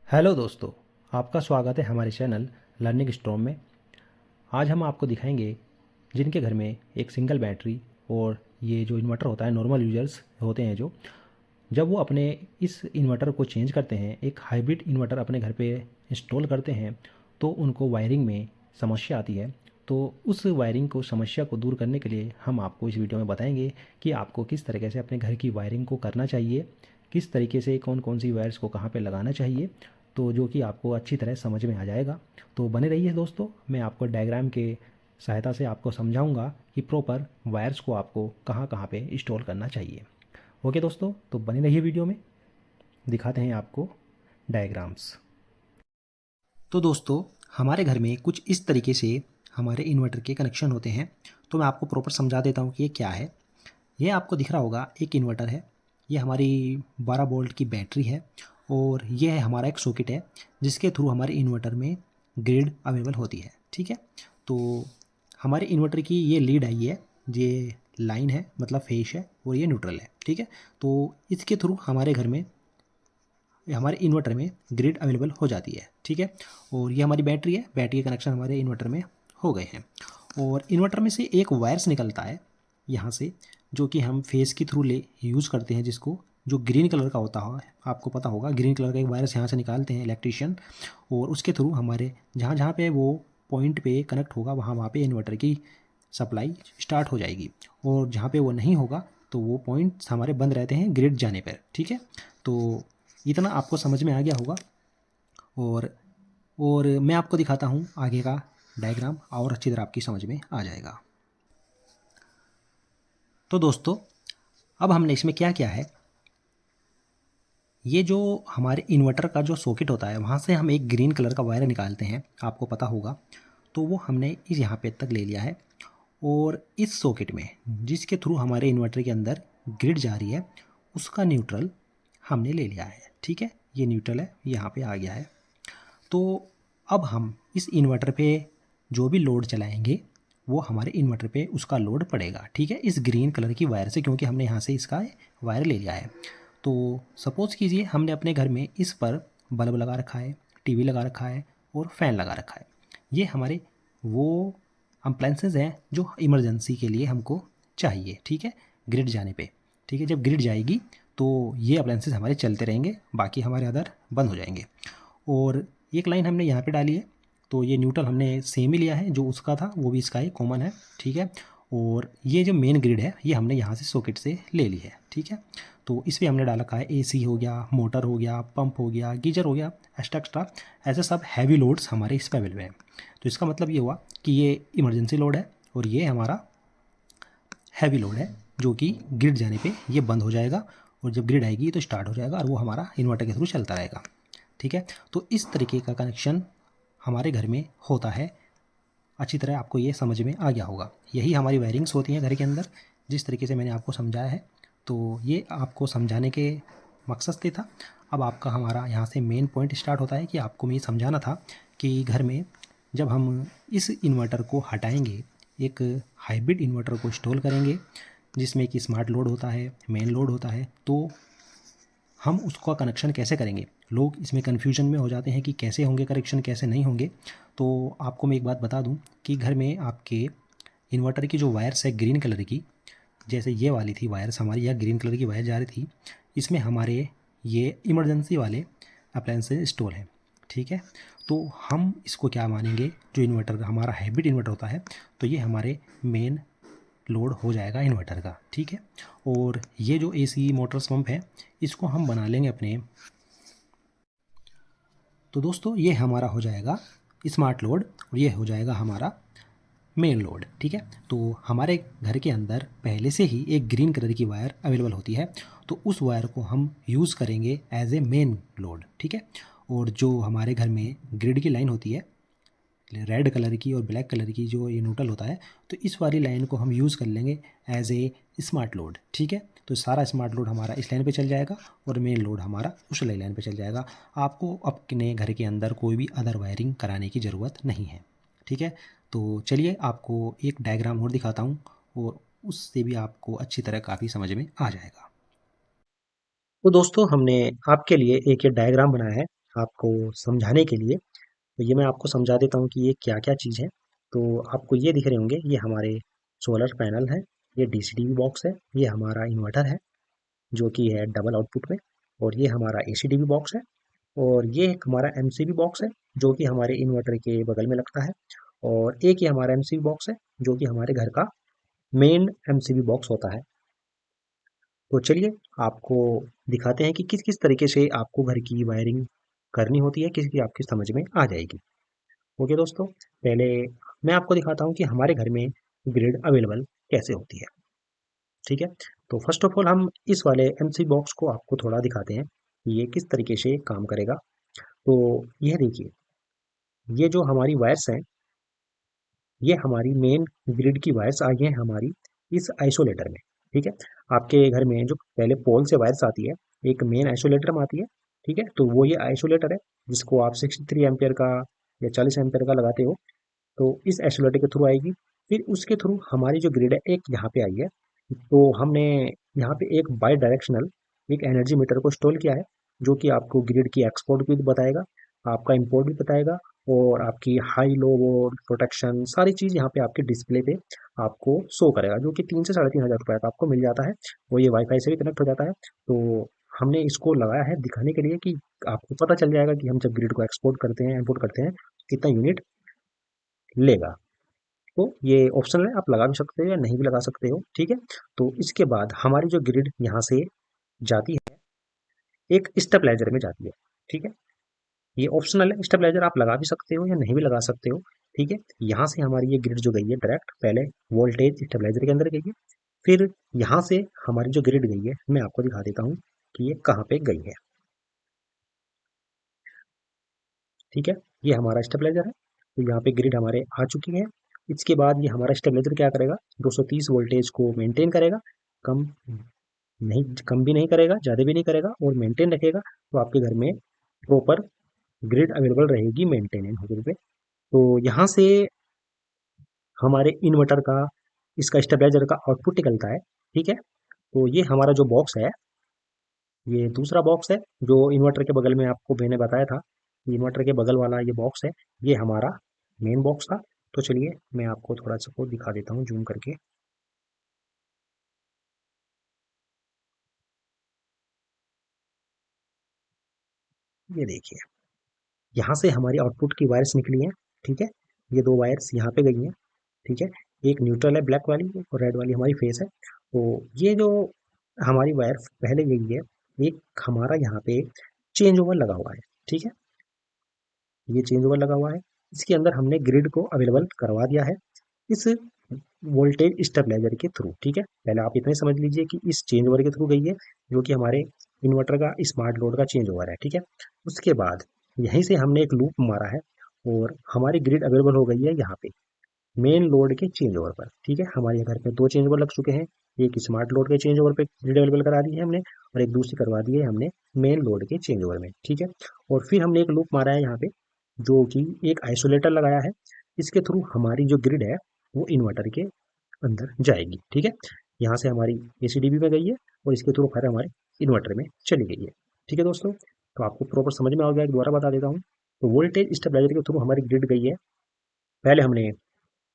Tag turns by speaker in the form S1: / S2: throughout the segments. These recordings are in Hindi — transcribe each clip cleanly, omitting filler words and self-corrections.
S1: हेलो दोस्तों, आपका स्वागत है हमारे चैनल लर्निंग स्टॉर्म में। आज हम आपको दिखाएंगे जिनके घर में एक सिंगल बैटरी और ये जो इन्वर्टर होता है, नॉर्मल यूजर्स होते हैं जो, जब वो अपने इस इन्वर्टर को चेंज करते हैं, एक हाइब्रिड इन्वर्टर अपने घर पे इंस्टॉल करते हैं, तो उनको वायरिंग में समस्या आती है। तो उस वायरिंग को समस्या को दूर करने के लिए हम आपको इस वीडियो में बताएंगे कि आपको किस तरीके से अपने घर की वायरिंग को करना चाहिए, किस तरीके से कौन कौन सी वायर्स को कहाँ पे लगाना चाहिए, तो जो कि आपको अच्छी तरह समझ में आ जाएगा। तो बने रहिए दोस्तों, मैं आपको डायग्राम के सहायता से आपको समझाऊंगा कि प्रॉपर वायर्स को आपको कहाँ कहाँ पे इंस्टॉल करना चाहिए। ओके दोस्तों, तो बने रहिए वीडियो में, दिखाते हैं आपको डायग्राम्स। तो दोस्तों, हमारे घर में कुछ इस तरीके से हमारे इन्वर्टर के कनेक्शन होते हैं। तो मैं आपको प्रॉपर समझा देता हूँ कि ये क्या है। ये आपको दिख रहा होगा, एक इन्वर्टर है, ये हमारी 12 वोल्ट की बैटरी है और ये है हमारा एक सॉकेट है जिसके थ्रू हमारे इन्वर्टर में ग्रिड अवेलेबल होती है। ठीक है, तो हमारे इन्वर्टर की ये लीड आई है, ये लाइन है, मतलब फेस है, और ये न्यूट्रल है। ठीक है, तो इसके थ्रू हमारे घर में, हमारे इन्वर्टर में ग्रिड अवेलेबल हो जाती है। ठीक है, और ये हमारी बैटरी है, बैटरी के कनेक्शन हमारे इन्वर्टर में हो गए हैं। और इन्वर्टर में से एक वायर्स निकलता है यहाँ से, जो कि हम फेस के थ्रू ले यूज़ करते हैं, जिसको जो ग्रीन कलर का होता है, आपको पता होगा, ग्रीन कलर का एक वायरस यहाँ से निकालते हैं इलेक्ट्रिशियन, और उसके थ्रू हमारे जहाँ जहाँ पे वो पॉइंट पे कनेक्ट होगा वहाँ वहाँ पे इन्वर्टर की सप्लाई स्टार्ट हो जाएगी। और जहाँ पे वो नहीं होगा तो वो पॉइंट्स हमारे बंद रहते हैं ग्रिड जाने पर। ठीक है, तो इतना आपको समझ में आ गया होगा। और मैं आपको दिखाता हूँ आगे का डायग्राम, और अच्छी तरह आपकी समझ में आ जाएगा। तो दोस्तों, अब हमने इसमें क्या किया है, ये जो हमारे इन्वर्टर का जो सॉकेट होता है वहाँ से हम एक ग्रीन कलर का वायर निकालते हैं, आपको पता होगा। तो वो हमने इस यहाँ पे तक ले लिया है, और इस सॉकेट में जिसके थ्रू हमारे इन्वर्टर के अंदर ग्रिड जा रही है, उसका न्यूट्रल हमने ले लिया है। ठीक है, ये न्यूट्रल है, यहाँ पे आ गया है। तो अब हम इस इन्वर्टर पे जो भी लोड चलाएंगे वो हमारे इन्वर्टर पे उसका लोड पड़ेगा। ठीक है, इस ग्रीन कलर की वायर से, क्योंकि हमने यहाँ से इसका वायर ले लिया है। तो सपोज़ कीजिए हमने अपने घर में इस पर बल्ब लगा रखा है, टीवी लगा रखा है और फ़ैन लगा रखा है। ये हमारे वो अप्लायंसेस हैं जो इमरजेंसी के लिए हमको चाहिए। ठीक है, ग्रिड जाने पे। ठीक है, जब ग्रिड जाएगी तो ये अप्लायंसेस हमारे चलते रहेंगे, बाकी हमारे अदर बंद हो जाएंगे। और एक लाइन हमने यहाँ पे डाली है, तो ये न्यूट्रल हमने सेम ही लिया है, जो उसका था वो भी इसका ही कॉमन है। ठीक है, और ये जो मेन ग्रिड है ये हमने यहाँ से सॉकेट से ले ली है। ठीक है, तो इस पर हमने डाल रखा है एसी हो गया, मोटर हो गया, पंप हो गया, गीजर हो गया, एक्स्ट्रा एक्स्ट्रा, ऐसे सब हैवी लोड्स हमारे इस पर अवेलेबल हैं। तो इसका मतलब ये हुआ कि ये इमरजेंसी लोड है और ये हमारा हैवी लोड है, जो कि ग्रिड जाने पे ये बंद हो जाएगा, और जब ग्रिड आएगी तो स्टार्ट हो जाएगा और वो हमारा इन्वर्टर के थ्रू चलता रहेगा। ठीक है, तो इस तरीके का कनेक्शन हमारे घर में होता है। अच्छी तरह आपको ये समझ में आ गया होगा। यही हमारी वायरिंग्स होती हैं घर के अंदर, जिस तरीके से मैंने आपको समझाया है। तो ये आपको समझाने के मकसद से था। अब आपका हमारा यहाँ से मेन पॉइंट स्टार्ट होता है कि आपको मैं ये समझाना था कि घर में जब हम इस इन्वर्टर को हटाएंगे, एक हाइब्रिड इन्वर्टर को इंस्टॉल करेंगे जिसमें कि स्मार्ट लोड होता है, मेन लोड होता है, तो हम उसका कनेक्शन कैसे करेंगे। लोग इसमें कन्फ्यूजन में हो जाते हैं कि कैसे होंगे कनेक्शन, कैसे नहीं होंगे। तो आपको मैं एक बात बता दूं कि घर में आपके इन्वर्टर की जो वायर्स है ग्रीन कलर की, जैसे ये वाली थी वायर्स हमारी, यह ग्रीन कलर की वायर जा रही थी, इसमें हमारे ये इमरजेंसी वाले अप्लायंसेज इंस्टॉल हैं। ठीक है, तो हम इसको क्या मानेंगे, जो इन्वर्टर हमारा हाइब्रिड इन्वर्टर होता है, तो ये हमारे मेन लोड हो जाएगा इन्वर्टर का। ठीक है, और ये जो एसी मोटर्स पंप है इसको हम बना लेंगे अपने। तो दोस्तों, ये हमारा हो जाएगा स्मार्ट लोड और ये हो जाएगा हमारा मेन लोड। ठीक है, तो हमारे घर के अंदर पहले से ही एक ग्रीन कलर की वायर अवेलेबल होती है, तो उस वायर को हम यूज़ करेंगे एज ए मेन लोड। ठीक है, और जो हमारे घर में ग्रिड की लाइन होती है रेड कलर की और ब्लैक कलर की, जो ये न्यूट्रल होता है, तो इस वाली लाइन को हम यूज़ कर लेंगे एज ए स्मार्ट लोड। ठीक है, तो सारा स्मार्ट लोड हमारा इस लाइन पे चल जाएगा और मेन लोड हमारा उस लाइन पे चल जाएगा। आपको अपने घर के अंदर कोई भी अदर वायरिंग कराने की ज़रूरत नहीं है। ठीक है, तो चलिए आपको एक डायग्राम और दिखाता हूँ, और उससे भी आपको अच्छी तरह काफ़ी समझ में आ जाएगा। तो दोस्तों, हमने आपके लिए एक ये डायग्राम बनाया है, आपको समझाने के लिए। तो ये मैं आपको समझा देता हूँ कि ये क्या क्या चीज़ है। तो आपको ये दिख रहे होंगे, ये हमारे सोलर पैनल है, ये डीसीडीबी बॉक्स है, ये हमारा इन्वर्टर है जो कि है डबल आउटपुट में, और ये हमारा एसीडीबी बॉक्स है, और ये एक हमारा एमसीबी बॉक्स है जो कि हमारे इन्वर्टर के बगल में लगता है, और एक ही हमारा एमसीबी बॉक्स है जो कि हमारे घर का मेन एमसीबी बॉक्स होता है। तो चलिए आपको दिखाते हैं कि किस किस तरीके से आपको घर की वायरिंग करनी होती है, किस की आपकी समझ में आ जाएगी। ओके दोस्तों, पहले मैं आपको दिखाता हूँ कि हमारे घर में ग्रिड अवेलेबल कैसे होती है। ठीक है, तो फर्स्ट ऑफ ऑल हम इस वाले एमसी बॉक्स को आपको थोड़ा दिखाते हैं कि ये किस तरीके से काम करेगा। तो यह देखिए, ये जो हमारी वायर्स हैं, ये हमारी मेन ग्रिड की वायर्स आई हैं हमारी इस आइसोलेटर में। ठीक है, आपके घर में जो पहले पोल से वायर्स आती है, एक मेन आइसोलेटर में आती है। ठीक है, तो वो ये आइसोलेटर है जिसको आप 63 एम्पियर का या 40 एम्पियर का लगाते हो, तो इस आइसोलेटर के थ्रू आएगी। फिर उसके थ्रू हमारी जो ग्रिड है एक यहाँ पे आई है। तो हमने यहाँ पे एक बाई डायरेक्शनल एक एनर्जी मीटर को इंस्टॉल किया है जो कि आपको ग्रिड की एक्सपोर्ट भी बताएगा, आपका इंपोर्ट भी बताएगा, और आपकी हाई लो वोल्ट प्रोटेक्शन सारी चीज़ यहाँ पे आपके डिस्प्ले पे आपको शो करेगा, जो कि 3 से 3,500 रुपये का आपको मिल जाता है। वो ये वाईफाई से भी कनेक्ट हो जाता है। तो हमने इसको लगाया है दिखाने के लिए कि आपको पता चल जाएगा कि हम जब ग्रिड को एक्सपोर्ट करते हैं इंपोर्ट करते हैं कितना यूनिट लेगा। तो ये ऑप्शनल है, आप लगा भी सकते हो या नहीं भी लगा सकते हो। ठीक है, तो इसके बाद हमारी जो ग्रिड यहाँ से जाती है एक स्टेबलाइजर में जाती है। ठीक है, ये ऑप्शनल है, स्टेबलाइजर आप लगा भी सकते हो या नहीं भी लगा सकते हो। ठीक है, यहाँ से हमारी ये ग्रिड जो गई है डायरेक्ट पहले वोल्टेज स्टेबलाइजर के अंदर गई है, फिर यहाँ से हमारी जो ग्रिड गई है मैं आपको दिखा देता हूँ कि ये कहाँ पे गई है। ठीक है, ये हमारा स्टेबलाइजर है, तो यहाँ पे ग्रिड हमारे आ चुकी है। इसके बाद ये हमारा स्टेबलाइजर क्या करेगा, 230 वोल्टेज को मेंटेन करेगा, कम नहीं, कम भी नहीं करेगा, ज़्यादा भी नहीं करेगा, और मेंटेन रखेगा। तो आपके घर में प्रॉपर ग्रिड अवेलेबल रहेगी मेंटेनेंस होने पे। तो यहाँ से हमारे इन्वर्टर का इसका स्टेबलाइजर का आउटपुट निकलता है। ठीक है, तो ये हमारा जो बॉक्स है, ये दूसरा बॉक्स है जो इन्वर्टर के बगल में आपको मैंने बताया था, इन्वर्टर के बगल वाला ये बॉक्स है, ये हमारा मेन बॉक्स था। तो चलिए मैं आपको थोड़ा सा को दिखा देता हूँ जूम करके। ये देखिए, यहाँ से हमारी आउटपुट की वायर्स निकली हैं। ठीक है, ये दो वायर्स यहाँ पे गई हैं। ठीक है, एक न्यूट्रल है ब्लैक वाली, और रेड वाली हमारी फेस है। तो ये जो हमारी वायर पहले गई है, एक हमारा यहाँ पे चेंज ओवर लगा हुआ है। ठीक है, ये चेंज ओवर लगा हुआ है, इसके अंदर हमने ग्रिड को अवेलेबल करवा दिया है इस वोल्टेज स्टेबलाइजर के थ्रू। ठीक है, पहले आप इतना ही समझ लीजिए कि इस चेंज ओवर के थ्रू गई है जो कि हमारे इन्वर्टर का स्मार्ट लोड का चेंज ओवर है। ठीक है, उसके बाद यहीं से हमने एक लूप मारा है और हमारी ग्रिड अवेलेबल हो गई है यहाँ पे मेन लोड के चेंज ओवर पर। ठीक है, हमारे घर पे दो चेंज ओवर लग चुके हैं, एक स्मार्ट लोड के चेंज ओवर पे ग्रिड अवेलेबल करा दी है हमने, और एक दूसरी करवा दी है हमने मेन लोड के चेंज ओवर में। ठीक है, और फिर हमने एक लूप मारा है यहाँ पे जो कि एक आइसोलेटर लगाया है, इसके थ्रू हमारी जो ग्रिड है वो इन्वर्टर के अंदर जाएगी। ठीक है, यहाँ से हमारी एसीडीबी में गई है और इसके थ्रू फिर हमारे इन्वर्टर में चली गई है। ठीक है दोस्तों, तो आपको प्रॉपर समझ में आ गया, दोबारा बता देता हूँ। तो वोल्टेज स्टेबलाइजर के थ्रू हमारी ग्रिड गई है, पहले हमने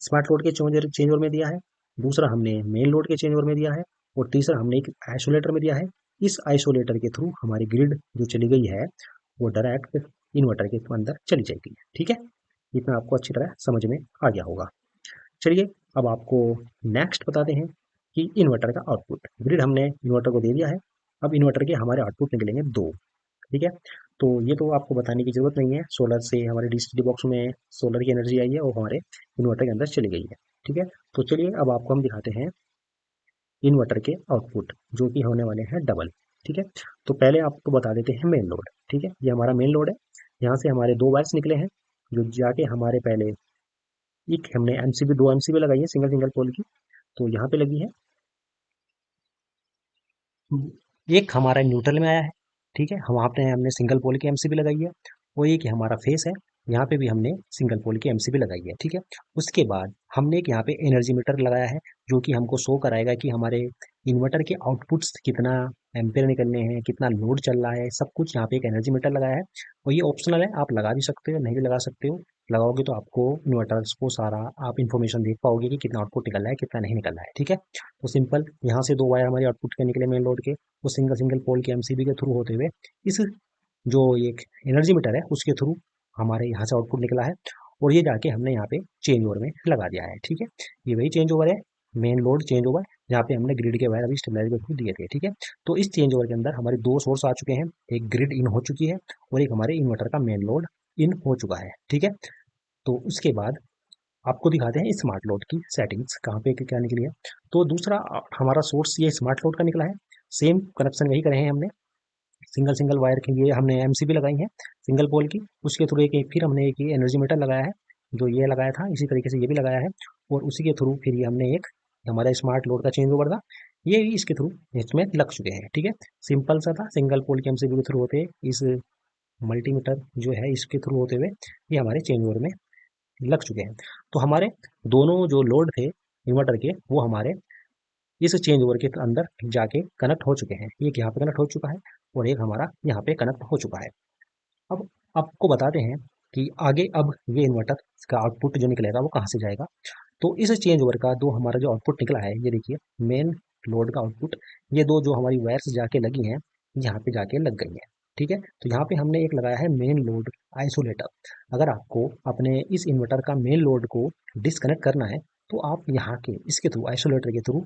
S1: स्मार्ट लोड के चेंज ओवर में दिया है, दूसरा हमने मेन लोड के चेंज ओवर में दिया है, और तीसरा हमने एक आइसोलेटर में दिया है। इस आइसोलेटर के थ्रू हमारी ग्रिड जो चली गई है वो डायरेक्ट इन्वर्टर के अंदर चली जाएगी। ठीक है, इतना आपको अच्छी तरह समझ में आ गया होगा। चलिए अब आपको नेक्स्ट बताते हैं कि इन्वर्टर का आउटपुट, ग्रिड हमने इन्वर्टर को दे दिया है, अब इन्वर्टर के हमारे आउटपुट निकलेंगे दो। ठीक है, तो ये तो आपको बताने की ज़रूरत नहीं है, सोलर से हमारे डीसीडी बॉक्स में सोलर की एनर्जी आई है और हमारे इन्वर्टर के अंदर चली गई है। ठीक है, तो चलिए अब आपको हम दिखाते हैं इन्वर्टर के आउटपुट जो कि होने वाले हैं डबल। ठीक है, तो पहले आपको बता देते हैं मेन लोड। ठीक है, ये हमारा मेन लोड है, यहाँ से हमारे दो वायर्स निकले हैं जो जाके हमारे पहले एक हमने एमसीबी, दो एमसीबी लगाई है सिंगल सिंगल पोल की, तो यहाँ पे लगी है। एक हमारा न्यूट्रल में आया है। ठीक है, हम वहाँ पे हमने सिंगल पोल की एमसीबी लगाई है, वो एक हमारा फेस है, यहाँ पे भी हमने सिंगल पोल की एमसीबी लगाई है। ठीक है, उसके बाद हमने एक यहाँ पे एनर्जी मीटर लगाया है जो कि हमको शो कराएगा कि हमारे इन्वर्टर के आउटपुट्स कितना एम्पेयर निकलने हैं, कितना लोड चल रहा है, सब कुछ यहाँ पे एक एनर्जी मीटर लगाया है। और ये ऑप्शनल है, आप लगा भी सकते हो, नहीं भी लगा सकते हो। लगाओगे तो आपको इन्वर्टर्स को सारा आप इन्फॉर्मेशन देख पाओगे कि कितना आउटपुट निकल रहा है, कितना नहीं निकल रहा है, ठीक है। तो सिंपल यहाँ से दो वायर हमारे आउटपुट के निकले मेन लोड के, वो सिंगल सिंगल पोल के एमसीबी के थ्रू होते हुए इस जो एक एनर्जी मीटर है उसके थ्रू हमारे यहाँ से आउटपुट निकला है। और ये जाके हमने यहाँ पे चेंज ओवर में लगा दिया है, ठीक है। ये वही चेंज ओवर है, मेन लोड चेंज ओवर, जहाँ पे हमने ग्रिड के वायर अभी स्टेबलाइजर को दिए थे, ठीक है। तो इस चेंज ओवर के अंदर हमारे दो सोर्स आ चुके हैं, एक ग्रिड इन हो चुकी है और एक हमारे इन्वर्टर का मेन लोड इन हो चुका है, ठीक है। तो उसके बाद आपको दिखाते हैं स्मार्ट लोड की सेटिंग्स कहाँ पे क्या निकली है। तो दूसरा हमारा सोर्स ये स्मार्ट लोड का निकला है, सेम कनेक्शन वही करे हैं हमने, सिंगल सिंगल वायर के लिए हमने एमसीबी लगाई है सिंगल पोल की, उसके थ्रू एक फिर हमने एक एनर्जी मीटर लगाया है, जो ये लगाया था इसी तरीके से ये भी लगाया है। और उसी के थ्रू फिर ये हमने एक हमारा स्मार्ट लोड का चेंज ओवर था, ये भी इसके थ्रू इसमें लग चुके हैं, ठीक है। सिंपल सा था, सिंगल पोल के एमसीबी के थ्रू होते इस मल्टीमीटर जो है इसके थ्रू होते हुए ये हमारे चेंज ओवर में लग चुके हैं। तो हमारे दोनों जो लोड थे इन्वर्टर के वो हमारे इस चेंज ओवर के अंदर जाके कनेक्ट हो चुके हैं, एक यहाँ पे कनेक्ट हो चुका है और एक हमारा यहाँ पे कनेक्ट हो चुका है। अब आपको बताते हैं कि आगे अब ये इन्वर्टर का आउटपुट जो निकलेगा वो कहाँ से जाएगा। तो इस चेंज ओवर का दो हमारा जो आउटपुट निकला है, ये देखिए मेन लोड का आउटपुट, ये दो जो हमारी वायर्स जाके लगी हैं यहाँ पे जाके लग गई हैं, ठीक है। तो यहाँ पे हमने एक लगाया है मेन लोड आइसोलेटर। अगर आपको अपने इस इन्वर्टर का मेन लोड को डिस्कनेक्ट करना है तो आप यहाँ के इसके थ्रू आइसोलेटर के थ्रू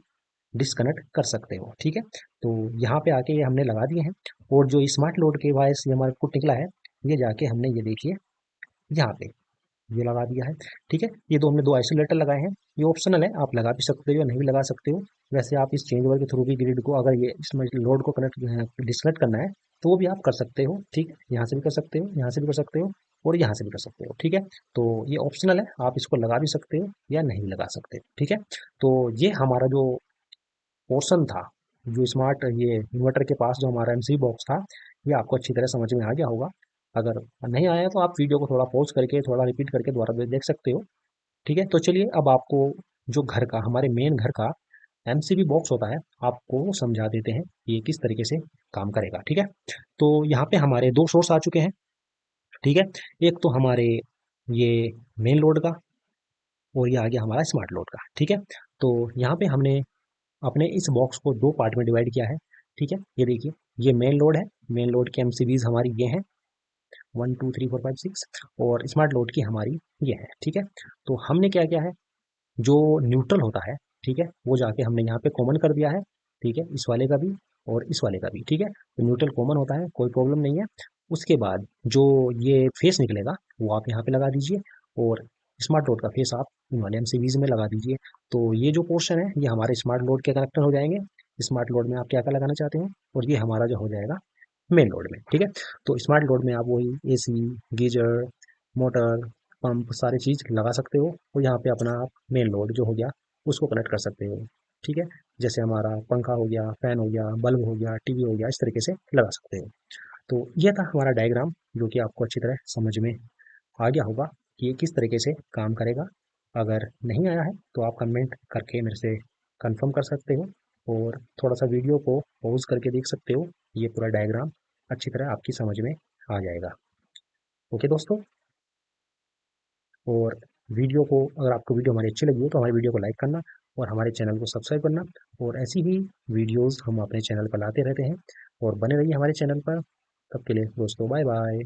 S1: डिस्कनेक्ट कर सकते हो, ठीक है। तो यहाँ पे आके ये हमने लगा दिए हैं। और जो स्मार्ट लोड के वायर्स ये हमारा आउटपुट निकला है, ये जाके हमने ये देखिए यहाँ पे ये लगा दिया है, ठीक है। ये दो हमने दो आइसोलेटर लगाए हैं, ये ऑप्शनल है, आप लगा भी सकते हो या नहीं भी लगा सकते हो। वैसे आप इस चेंज ओवर के थ्रू भी ग्रिड को अगर ये इसमें लोड को कनेक्ट डिस्कनेक्ट करना है तो वो भी आप कर सकते हो, ठीक। यहाँ से भी कर सकते हो, यहाँ से भी कर सकते हो और यहाँ से भी कर सकते हो, ठीक है। तो ये ऑप्शनल है, आप इसको लगा भी सकते हो या नहीं लगा सकते हो, ठीक है। तो ये हमारा जो पोर्शन था, जो स्मार्ट ये इन्वर्टर के पास जो हमारा एमसीबी बॉक्स था, ये आपको अच्छी तरह समझ में आ गया होगा। अगर नहीं आया तो आप वीडियो को थोड़ा पॉज करके थोड़ा रिपीट करके दोबारा देख सकते हो, ठीक है। तो चलिए अब आपको जो घर का हमारे मेन घर का एमसीबी बॉक्स होता है आपको वो समझा देते हैं ये किस तरीके से काम करेगा, ठीक है। तो यहाँ पे हमारे दो सोर्स आ चुके हैं, ठीक है। एक तो हमारे ये मेन लोड का और ये आ गया हमारा स्मार्ट लोड का, ठीक है। तो यहाँ पे हमने अपने इस बॉक्स को दो पार्ट में डिवाइड किया है, ठीक है। ये देखिए ये मेन लोड है, मेन लोड की एमसीबीज हमारी ये हैं 1 2 3 4 5 6, और स्मार्ट लोड की हमारी ये है, ठीक है। तो हमने क्या किया है, जो न्यूट्रल होता है, ठीक है, वो जाके हमने यहाँ पे कॉमन कर दिया है, ठीक है, इस वाले का भी और इस वाले का भी, ठीक है। तो न्यूट्रल कॉमन होता है, कोई प्रॉब्लम नहीं है। उसके बाद जो ये फेस निकलेगा वो आप यहाँ पे लगा दीजिए और स्मार्ट लोड का फेस आप इन वाले एमसीबीज में लगा दीजिए। तो ये जो पोर्शन है ये हमारे स्मार्ट लोड के कनेक्टर हो जाएंगे। स्मार्ट लोड में आप क्या क्या लगाना चाहते हो, और ये हमारा जो हो जाएगा मेन लोड में, ठीक है। तो स्मार्ट लोड में आप वही एसी, गीजर, मोटर, पंप सारी चीज़ लगा सकते हो। और यहाँ पे अपना आप मेन लोड जो हो गया उसको कनेक्ट कर सकते हो, ठीक है। जैसे हमारा पंखा हो गया, फैन हो गया, बल्ब हो गया, टीवी हो गया, इस तरीके से लगा सकते हो। तो ये था हमारा डायग्राम, जो कि आपको अच्छी तरह समझ में आ गया होगा कि ये किस तरीके से काम करेगा। अगर नहीं आया है तो आप कमेंट करके मेरे से कंफर्म कर सकते हो और थोड़ा सा वीडियो को पॉज करके देख सकते हो, ये पूरा डायग्राम अच्छी तरह आपकी समझ में आ जाएगा। ओके दोस्तों, और वीडियो को अगर आपको वीडियो हमारी अच्छी लगी हो तो हमारी वीडियो को लाइक करना और हमारे चैनल को सब्सक्राइब करना। और ऐसी ही वीडियोस हम अपने चैनल पर लाते रहते हैं, और बने रहिए हमारे चैनल पर। तब के लिए दोस्तों बाय बाय।